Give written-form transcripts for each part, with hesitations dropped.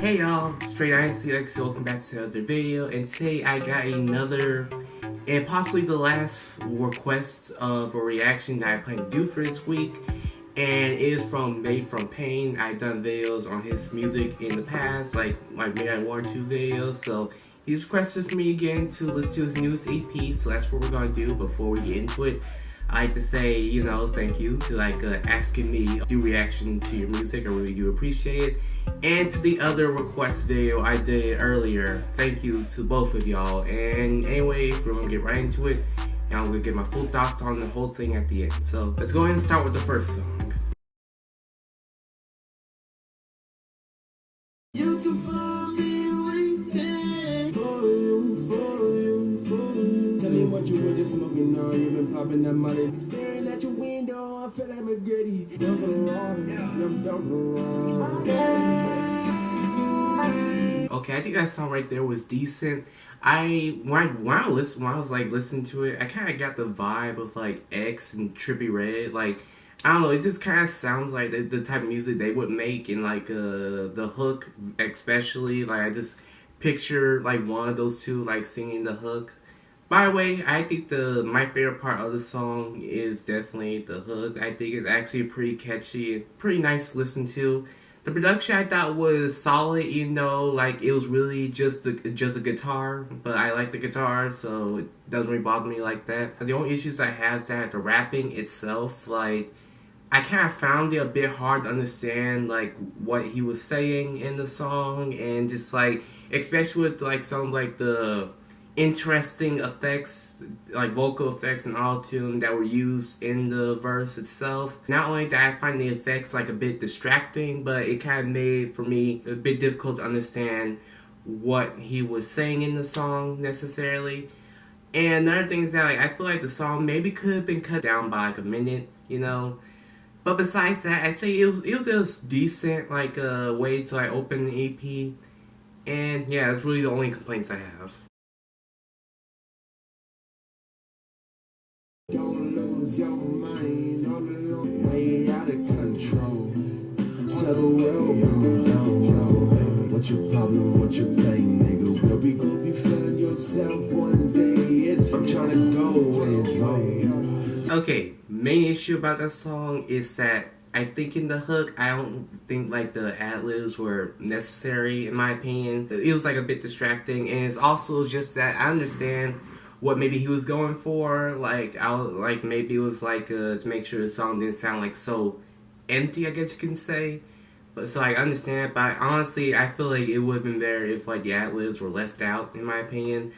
Hey y'all, Straight INCX, welcome back to another video, and today I got another and possibly the last request of a reaction that I plan to do for this week, and it is from Made from Pain. I've done videos on his music in the past, like maybe 1 or 2 videos, so he's requested for me again to listen to his newest EP, so that's what we're gonna do. Before we get into it, I like to say, thank you to asking me to do reaction to your music. I really do appreciate it. And to the other request video I did earlier, thank you to both of y'all. And anyway, we're gonna get right into it, and I'm gonna get my full thoughts on the whole thing at the end. So let's go ahead and start with the first song. You can find me waiting for you. Tell me what you were just smoking on. You've been popping that money. Staring at your window, I feel like McGrady. Down for the wrong, I'm down for the wrong. Okay, I think that song right there was decent. When I was listening to it, I kind of got the vibe of like X and Trippie Redd. Like, I don't know, it just kind of sounds like the type of music they would make, in like the hook especially. Like, I just picture like one of those two like singing the hook. By the way, I think my favorite part of the song is definitely the hook. I think it's actually pretty catchy and pretty nice to listen to. The production I thought was solid, like it was really just a guitar, but I like the guitar, so it doesn't really bother me like that. The only issues I have is that the rapping itself, like, I kind of found it a bit hard to understand like what he was saying in the song, and just like, especially with like some like the interesting effects, like vocal effects and auto-tune that were used in the verse itself. Not only that, I find the effects like a bit distracting, but it kind of made for me a bit difficult to understand what he was saying in the song necessarily. And another thing is that, like, I feel like the song maybe could have been cut down by like a minute, But besides that, I'd say it was decent, like a way to like open the EP. And yeah, that's really the only complaints I have. Don't lose your mind, way out of control. Tell the world when you don't know. What's your problem, what's your pain, nigga? We'll be good, you find yourself one day. I'm trying to go where it's on. Okay, main issue about that song is that I think in the hook, I don't think like the ad-libs were necessary, in my opinion. It was like a bit distracting, and it's also just that I understand what maybe he was going for. Like, maybe it was like to make sure the song didn't sound like so empty, I guess you can say. But so I understand, but honestly, I feel like it would have been better if like the ad-libs were left out, in my opinion.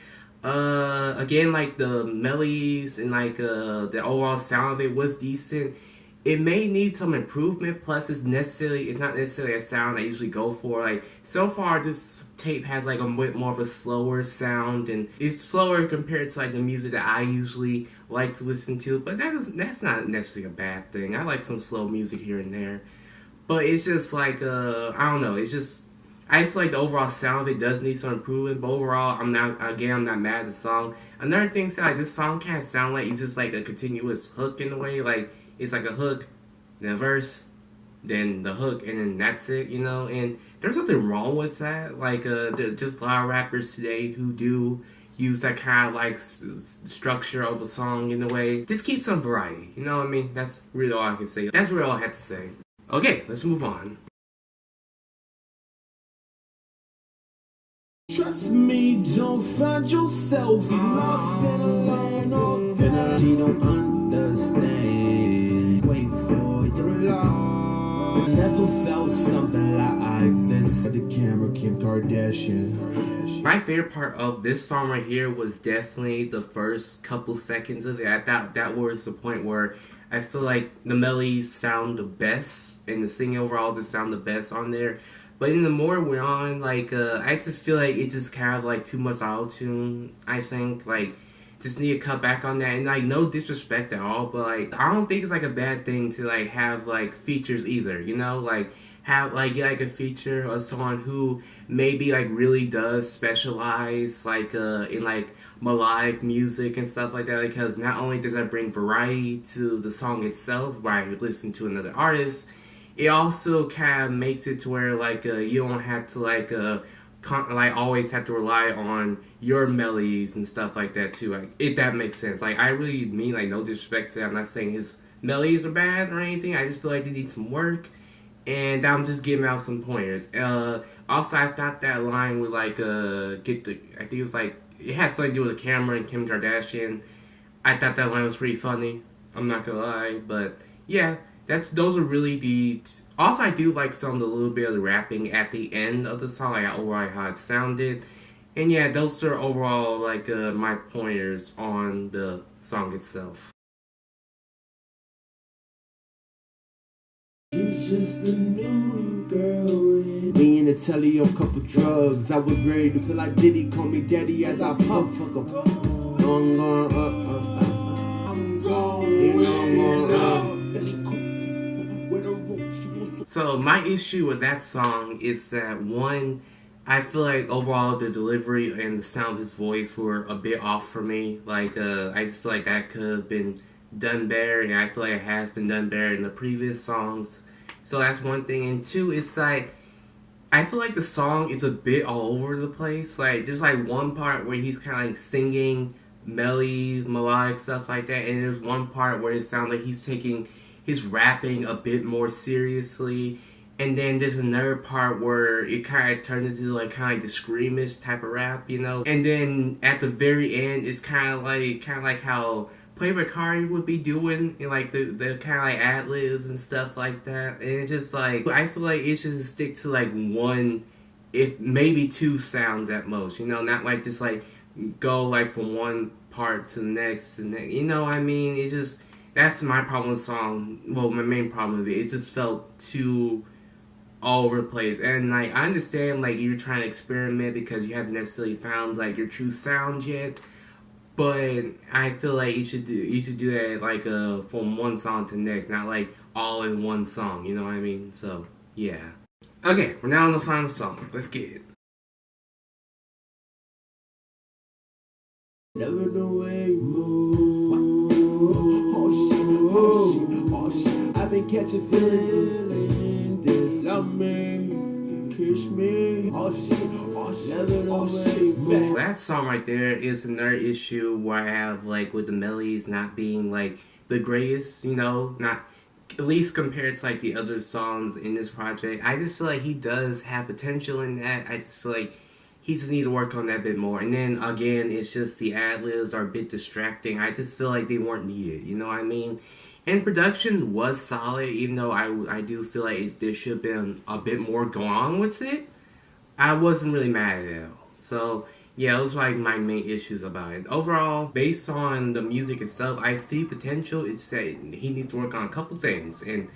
Again, like the melodies and like the overall sound of it was decent. It may need some improvement, plus it's not necessarily a sound I usually go for. Like, so far this tape has like a bit more of a slower sound, and it's slower compared to like the music that I usually like to listen to, but that's not necessarily a bad thing. I like some slow music here and there. But it's just like, I don't know, I just like the overall sound of it does need some improvement, but overall, I'm not mad at the song. Another thing is that, like, this song kind of sound like it's just like a continuous hook in a way. Like, it's like a hook, then a verse, then the hook, and then that's it, And there's nothing wrong with that. Like, there's just a lot of rappers today who do use that kind of like structure of a song in a way. Just keep some variety, you know what I mean? That's really all I can say. That's really all I have to say. Okay, let's move on. Trust me, don't find yourself lost in a land or dinner. She don't understand. Wait for your love. Never felt something like this. The camera, Kim Kardashian. My favorite part of this song right here was definitely the first couple seconds of it. I thought that was the point where I feel like the melodies sound the best, and the singing overall just sound the best on there. But in the more we're on, like, I just feel like it's just kind of like too much auto-tune, I think. Like, just need to cut back on that. And like, no disrespect at all, but like, I don't think it's like a bad thing to like have like features either, Like, have like a feature of someone who maybe like really does specialize like in like melodic music and stuff like that, because not only does that bring variety to the song itself by listening to another artist, it also kind of makes it to where like you don't have to like like always have to rely on your melodies and stuff like that too. Like if that makes sense. Like I really mean like no disrespect to that. I'm not saying his melodies are bad or anything. I just feel like they need some work, and I'm just giving out some pointers. Also, I thought that line with like get the I think it was like it had something to do with the camera and Kim Kardashian. I thought that line was pretty funny. I'm not gonna lie, but yeah, those are really the. Also, I do like some of the little bit of the rapping at the end of the song, like overall how it sounded, and yeah, those are overall like my pointers on the song itself. She's just a new girl. Me and the telly on couple drugs. I was ready to feel like Diddy, call me daddy as I puff. Fuck up. I'm going up. I'm going up. So my issue with that song is that one, I feel like overall the delivery and the sound of his voice were a bit off for me. Like I just feel like that could have been done better, and I feel like it has been done better in the previous songs. So that's one thing. And two, it's like I feel like the song is a bit all over the place. Like there's like one part where he's kind of like singing melodic stuff like that, and there's one part where it sounds like he's taking his rapping a bit more seriously, and then there's another part where it kind of turns into like kind of like the screamish type of rap, you know. And then at the very end, it's kind of like how Playboi Carti would be doing, and like the kind of like ad libs and stuff like that. And it's just like I feel like it should stick to like one, if maybe two sounds at most, you know, not like just like go like from one part to the next and next, you know what I mean? It's just. That's my problem with the song. Well, my main problem with it. It just felt too all over the place. And like I understand like you're trying to experiment because you haven't necessarily found like your true sound yet. But I feel like you should do that like from one song to the next, not like all in one song. You know what I mean? So yeah. Okay, we're now on the final song. Let's get it. Never the way you move. I've been catching feelings. This love me, kiss me. That song right there is another issue where I have like with the melodies not being like the greatest, you know, not at least compared to like the other songs in this project. I just feel like he does have potential in that. I just feel like he just needs to work on that a bit more. And then again, it's just the ad-libs are a bit distracting. I just feel like they weren't needed, you know what I mean? And production was solid, even though I do feel like there should have been a bit more going on with it. I wasn't really mad at it. So yeah, those were like my main issues about it. Overall, based on the music itself, I see potential. It's that he needs to work on a couple things. And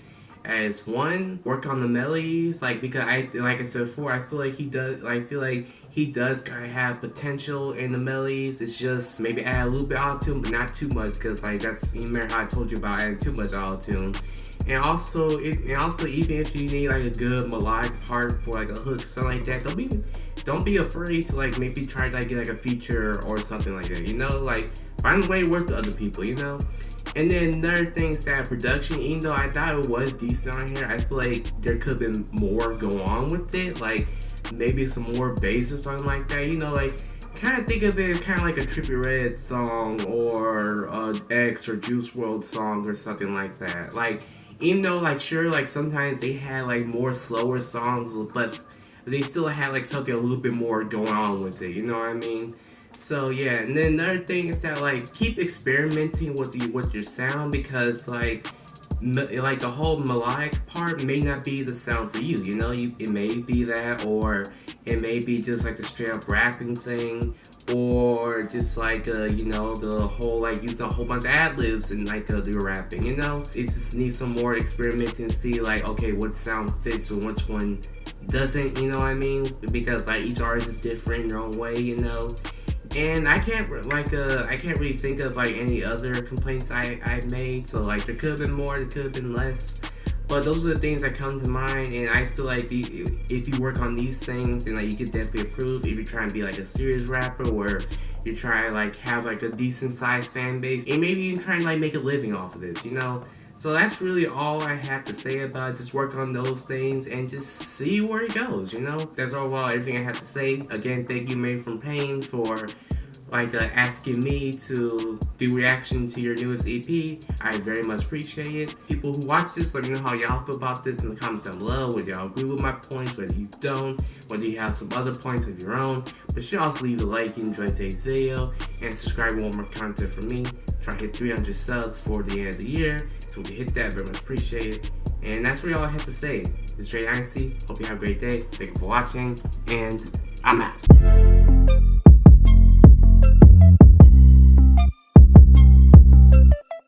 as one, work on the melodies, like because like I said before, I feel like he does. I feel like he does kind of have potential in the melodies. It's just maybe add a little bit auto-tune, but not too much, because like that's, you remember how I told you about adding too much auto-tune. And also, even if you need like a good melodic part for like a hook or something like that, don't be afraid to like maybe try to like get like a feature or something like that. You know, like find a way to work with other people. You know. And then another thing is that production, even though I thought it was decent on here, I feel like there could have been more go on with it. Like maybe some more bass or something like that. You know, like kind of think of it kind of like a Trippie Redd song or X or Juice WRLD song or something like that. Like even though like sure like sometimes they had like more slower songs, but they still had like something a little bit more going on with it. You know what I mean? So yeah, and then another thing is that like keep experimenting with your sound, because like the whole melodic part may not be the sound for you. You know, it may be that, or it may be just like the straight up rapping thing, or just like you know, the whole like using a whole bunch of ad libs and like the rapping. You know, it just needs some more experimenting to see like okay, what sound fits and which one doesn't. You know what I mean? Because like each artist is different in their own way. You know. And I can't really think of like any other complaints I've made. So like there could have been more, there could have been less, but those are the things that come to mind. And I feel like if you work on these things, and like you could definitely improve if you're trying to be like a serious rapper, or you're trying to like have like a decent sized fan base, and maybe even trying to like make a living off of this, you know. So that's really all I have to say about it. Just work on those things and just see where it goes, you know? That's overall everything I have to say. Again, thank you, Made from Pain, for asking me to do reaction to your newest EP. I very much appreciate it. People who watch this, let me know how y'all feel about this in the comments down below. Whether y'all agree with my points, whether you don't, whether you have some other points of your own. But you also leave a like if you enjoyed today's video and subscribe for more content from me. Try to hit 300 subs before the end of the year. So we hit that, very much appreciate it. And that's really all I have to say. It's Dre Dynasty. Hope you have a great day. Thank you for watching, and I'm out.